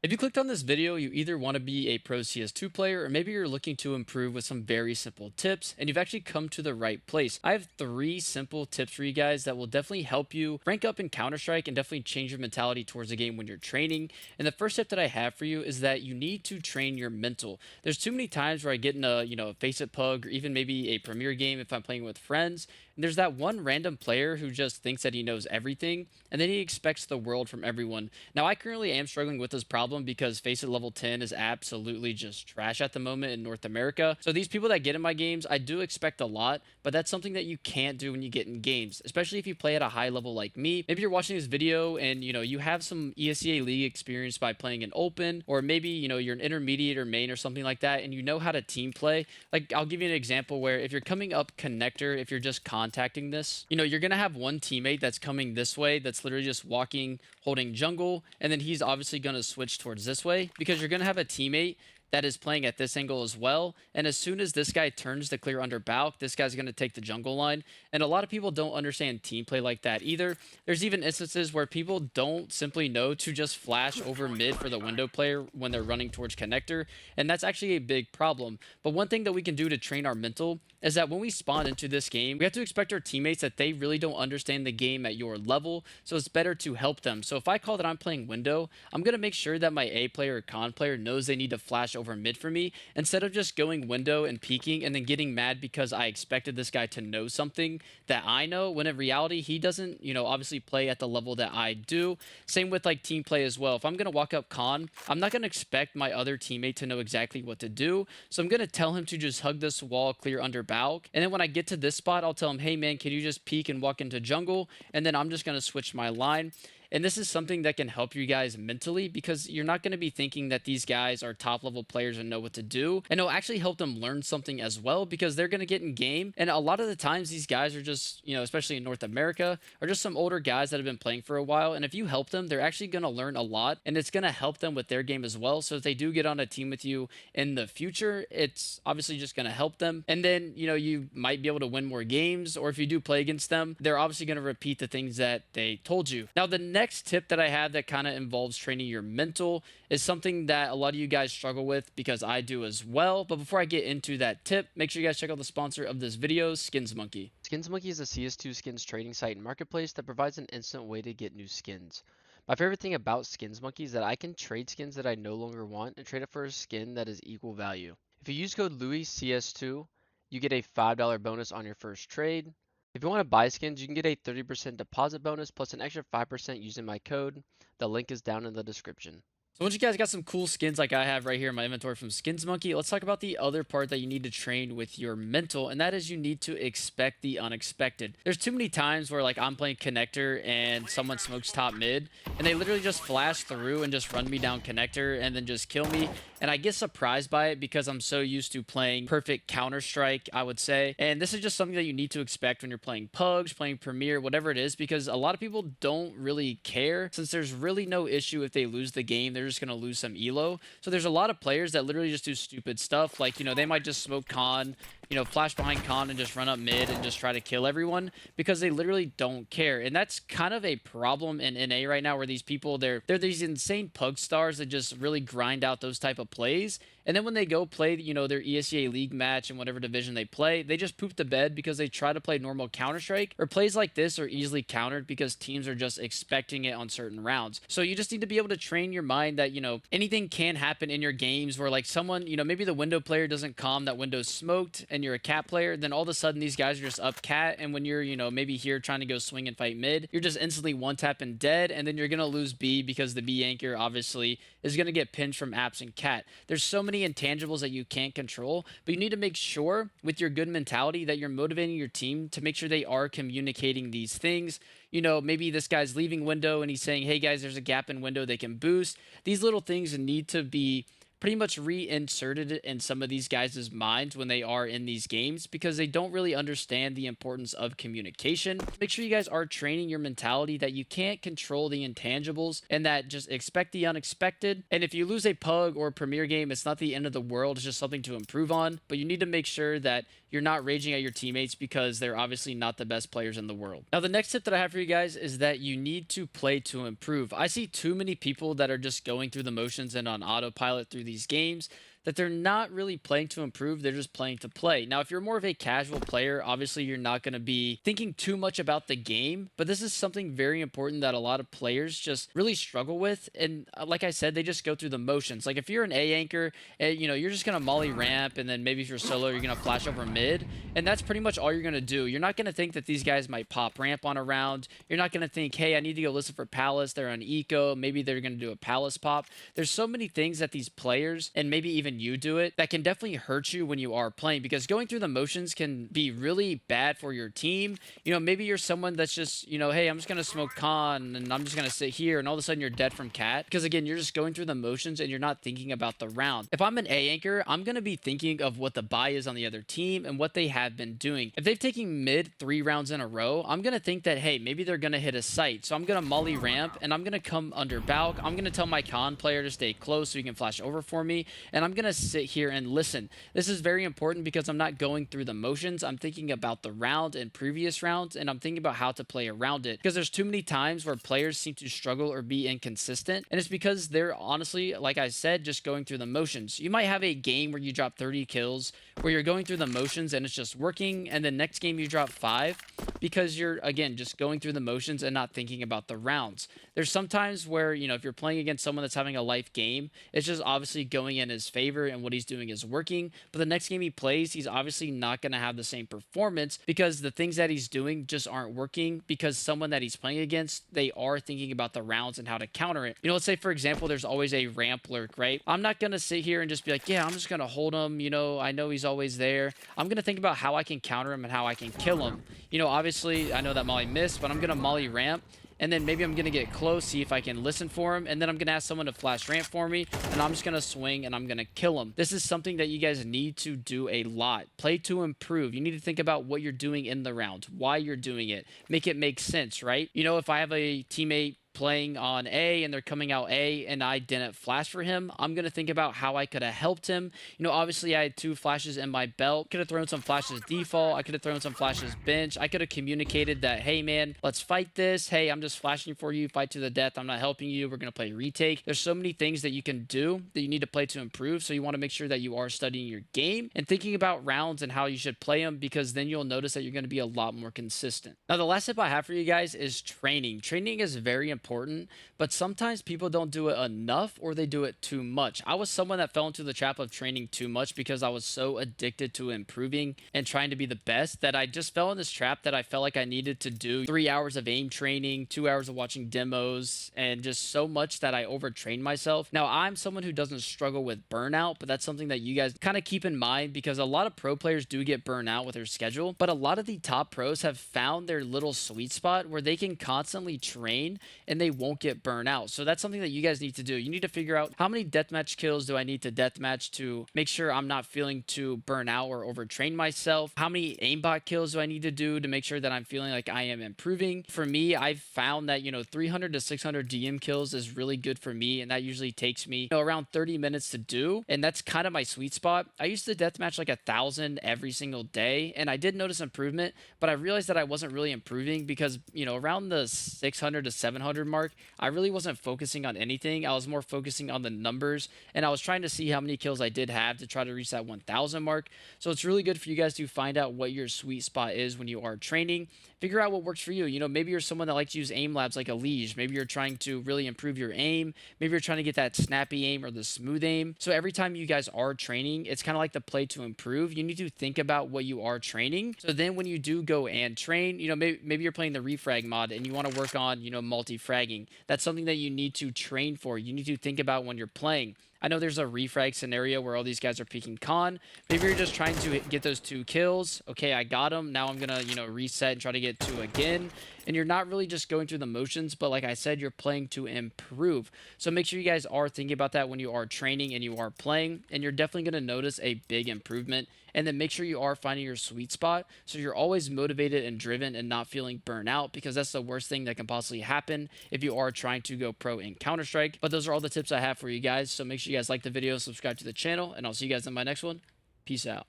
If you clicked on this video, you either want to be a pro CS2 player or maybe you're looking to improve with some very simple tips, and you've actually come to the right place. I have 3 simple tips for you guys that will definitely help you rank up in Counter-Strike and definitely change your mentality towards the game when you're training. And the first tip that I have for you is that you need to train your mental. There's too many times where I get in a faceit pug or even maybe a premier game if I'm playing with friends, and there's that one random player who just thinks that he knows everything, and then he expects the world from everyone. Now, I currently am struggling with this problem because Face It Level 10 is absolutely just trash at the moment in North America. So these people that get in my games, I do expect a lot, but that's something that you can't do when you get in games, especially if you play at a high level like me. Maybe you're watching this video and you have some ESEA League experience by playing an open, or maybe you're an intermediate or main or something like that, and you know how to team play. Like, I'll give you an example where if you're coming up connector, if you're just contacting this, you're gonna have one teammate that's coming this way that's literally just walking, holding jungle, and then he's obviously gonna switch towards this way because you're gonna have a teammate that is playing at this angle as well. And as soon as this guy turns to clear under Balk, this guy's going to take the jungle line. And a lot of people don't understand team play like that either. There's even instances where people don't simply know to just flash over mid for the window player when they're running towards connector. And that's actually a big problem. But one thing that we can do to train our mental is that when we spawn into this game, we have to expect our teammates that they really don't understand the game at your level. So it's better to help them. So if I call that I'm playing window, I'm going to make sure that my A player or con player knows they need to flash over mid for me instead of just going window and peeking and then getting mad because I expected this guy to know something that I know, when in reality he doesn't, obviously play at the level that I do. Same with like team play as well. If I'm going to walk up con, I'm not going to expect my other teammate to know exactly what to do. So I'm going to tell him to just hug this wall, clear under Balk. And then when I get to this spot, I'll tell him, hey man, can you just peek and walk into jungle? And then I'm just going to switch my line. And this is something that can help you guys mentally because you're not going to be thinking that these guys are top level players and know what to do. And it'll actually help them learn something as well because they're going to get in game. And a lot of the times, these guys are just, especially in North America, are just some older guys that have been playing for a while. And if you help them, they're actually going to learn a lot and it's going to help them with their game as well. So if they do get on a team with you in the future, it's obviously just going to help them. And then, you might be able to win more games. Or if you do play against them, they're obviously going to repeat the things that they told you. Now, the next tip that I have that kind of involves training your mental is something that a lot of you guys struggle with because I do as well. But before I get into that tip, make sure you guys check out the sponsor of this video, Skins Monkey. Skins Monkey is a CS2 skins trading site and marketplace that provides an instant way to get new skins. My favorite thing about Skins Monkey is that I can trade skins that I no longer want and trade it for a skin that is equal value. If you use code LouisCS2, you get a $5 bonus on your first trade. If you want to buy skins, you can get a 30% deposit bonus plus an extra 5% using my code. The link is down in the description. So once you guys got some cool skins like I have right here in my inventory from Skins Monkey, let's talk about the other part that you need to train with your mental, and that is you need to expect the unexpected. There's too many times where like I'm playing connector and someone smokes top mid, and they literally just flash through and just run me down connector and then just kill me. And I get surprised by it because I'm so used to playing perfect Counter-Strike, I would say. And this is just something that you need to expect when you're playing Pugs, playing Premier, whatever it is, because a lot of people don't really care since there's really no issue if they lose the game. They're just going to lose some elo. So there's a lot of players that literally just do stupid stuff. Like, they might just smoke con, flash behind con and just run up mid and just try to kill everyone because they literally don't care. And that's kind of a problem in NA right now where these people, they're these insane pug stars that just really grind out those type of plays. And then when they go play, their ESEA League match in whatever division they play, they just poop the bed because they try to play normal Counter-Strike, or plays like this are easily countered because teams are just expecting it on certain rounds. So you just need to be able to train your mind that, anything can happen in your games where like someone, maybe the window player doesn't calm that window's smoked and you're a cat player, then all of a sudden these guys are just up cat. And when you're, maybe here trying to go swing and fight mid, you're just instantly one tap and dead. And then you're going to lose B because the B anchor obviously is going to get pinned from apps and cat. There's so many intangibles that you can't control, but you need to make sure with your good mentality that you're motivating your team to make sure they are communicating these things. Maybe this guy's leaving window and he's saying, hey guys, there's a gap in window they can boost. These little things need to be pretty much reinserted it in some of these guys' minds when they are in these games because they don't really understand the importance of communication. Make sure you guys are training your mentality that you can't control the intangibles and that just expect the unexpected. And if you lose a pug or a premier game, it's not the end of the world. It's just something to improve on. But you need to make sure that you're not raging at your teammates because they're obviously not the best players in the world. Now, the next tip that I have for you guys is that you need to play to improve. I see too many people that are just going through the motions and on autopilot through these games that they're not really playing to improve, they're just playing to play. Now, if you're more of a casual player, obviously you're not going to be thinking too much about the game, but this is something very important that a lot of players just really struggle with. And like I said, they just go through the motions. Like if you're an A anchor, you're just going to molly ramp, and then maybe if you're solo, you're going to flash over mid, and that's pretty much all you're going to do. You're not going to think that these guys might pop ramp on a round. You're not going to think, hey, I need to go listen for Palace. They're on eco. Maybe they're going to do a Palace pop. There's so many things that these players, and maybe even you do it, that can definitely hurt you when you are playing, because going through the motions can be really bad for your team. Maybe you're someone that's just, hey, I'm just going to smoke con and I'm just going to sit here, and all of a sudden you're dead from cat because, again, you're just going through the motions and you're not thinking about the round. If I'm an A anchor, I'm going to be thinking of what the buy is on the other team and what they have been doing. If they've taken mid 3 rounds in a row, I'm going to think that, hey, maybe they're going to hit a site. So I'm going to molly ramp and I'm going to come under balk. I'm going to tell my con player to stay close so he can flash over for me. And I'm going to sit here and listen. This is very important because I'm not going through the motions. I'm thinking about the round and previous rounds, and I'm thinking about how to play around it, because there's too many times where players seem to struggle or be inconsistent. And it's because they're honestly, like I said, just going through the motions. You might have a game where you drop 30 kills where you're going through the motions and it's just working, and the next game you drop 5 because you're, again, just going through the motions and not thinking about the rounds. There's sometimes where, if you're playing against someone that's having a life game, it's just obviously going in his favor and what he's doing is working. But the next game he plays, he's obviously not going to have the same performance because the things that he's doing just aren't working, because someone that he's playing against, they are thinking about the rounds and how to counter it. Let's say, for example, there's always a ramp lurk, right? I'm not going to sit here and just be like, yeah, I'm just going to hold him. I know he's always there. I'm going to think about how I can counter him and how I can kill him. Obviously, I know that Molly missed, but I'm going to Molly ramp. And then maybe I'm going to get close, see if I can listen for him. And then I'm going to ask someone to flash ramp for me. And I'm just going to swing and I'm going to kill him. This is something that you guys need to do a lot. Play to improve. You need to think about what you're doing in the round, why you're doing it. Make it make sense, right? If I have a teammate playing on A and they're coming out A and I didn't flash for him, I'm going to think about how I could have helped him. Obviously I had 2 flashes in my belt. Could have thrown some flashes default. I could have thrown some flashes bench. I could have communicated that, hey man, let's fight this. Hey, I'm just flashing for you. Fight to the death. I'm not helping you. We're going to play retake. There's so many things that you can do that you need to play to improve. So you want to make sure that you are studying your game and thinking about rounds and how you should play them, because then you'll notice that you're going to be a lot more consistent. Now, the last tip I have for you guys is training. Training is very important, but sometimes people don't do it enough or they do it too much. I was someone that fell into the trap of training too much because I was so addicted to improving and trying to be the best that I just fell in this trap that I felt like I needed to do 3 hours of aim training, 2 hours of watching demos, and just so much that I overtrained myself. Now, I'm someone who doesn't struggle with burnout, but that's something that you guys kind of keep in mind, because a lot of pro players do get burnt out with their schedule, but a lot of the top pros have found their little sweet spot where they can constantly train and they won't get burnt out. So that's something that you guys need to do. You need to figure out, how many deathmatch kills do I need to deathmatch to make sure I'm not feeling too burnt out or overtrain myself? How many aimbot kills do I need to do to make sure that I'm feeling like I am improving? For me, I've found that 300 to 600 DM kills is really good for me, and that usually takes me around 30 minutes to do, and that's kind of my sweet spot. I used to deathmatch like 1,000 every single day, and I did notice improvement, but I realized that I wasn't really improving because around the 600 to 700 mark, I really wasn't focusing on anything. I was more focusing on the numbers, and I was trying to see how many kills I did have to try to reach that 1,000 mark. So it's really good for you guys to find out what your sweet spot is when you are training. Figure out what works for you. Maybe you're someone that likes to use aim labs like a Liege. Maybe you're trying to really improve your aim. Maybe you're trying to get that snappy aim or the smooth aim. So every time you guys are training, it's kind of like the play to improve. You need to think about what you are training. So then when you do go and train, maybe you're playing the refrag mod and you want to work on, multi-fragging. That's something that you need to train for. You need to think about when you're playing. I know there's a refrag scenario where all these guys are peeking con. Maybe you're just trying to get those 2 kills. Okay, I got them. Now I'm gonna, reset and try to get 2 again. And you're not really just going through the motions, but like I said, you're playing to improve. So make sure you guys are thinking about that when you are training and you are playing, and you're definitely going to notice a big improvement. And then make sure you are finding your sweet spot so you're always motivated and driven and not feeling burnt out, because that's the worst thing that can possibly happen if you are trying to go pro in Counter-Strike. But those are all the tips I have for you guys. So make sure you guys like the video, subscribe to the channel, and I'll see you guys in my next one. Peace out.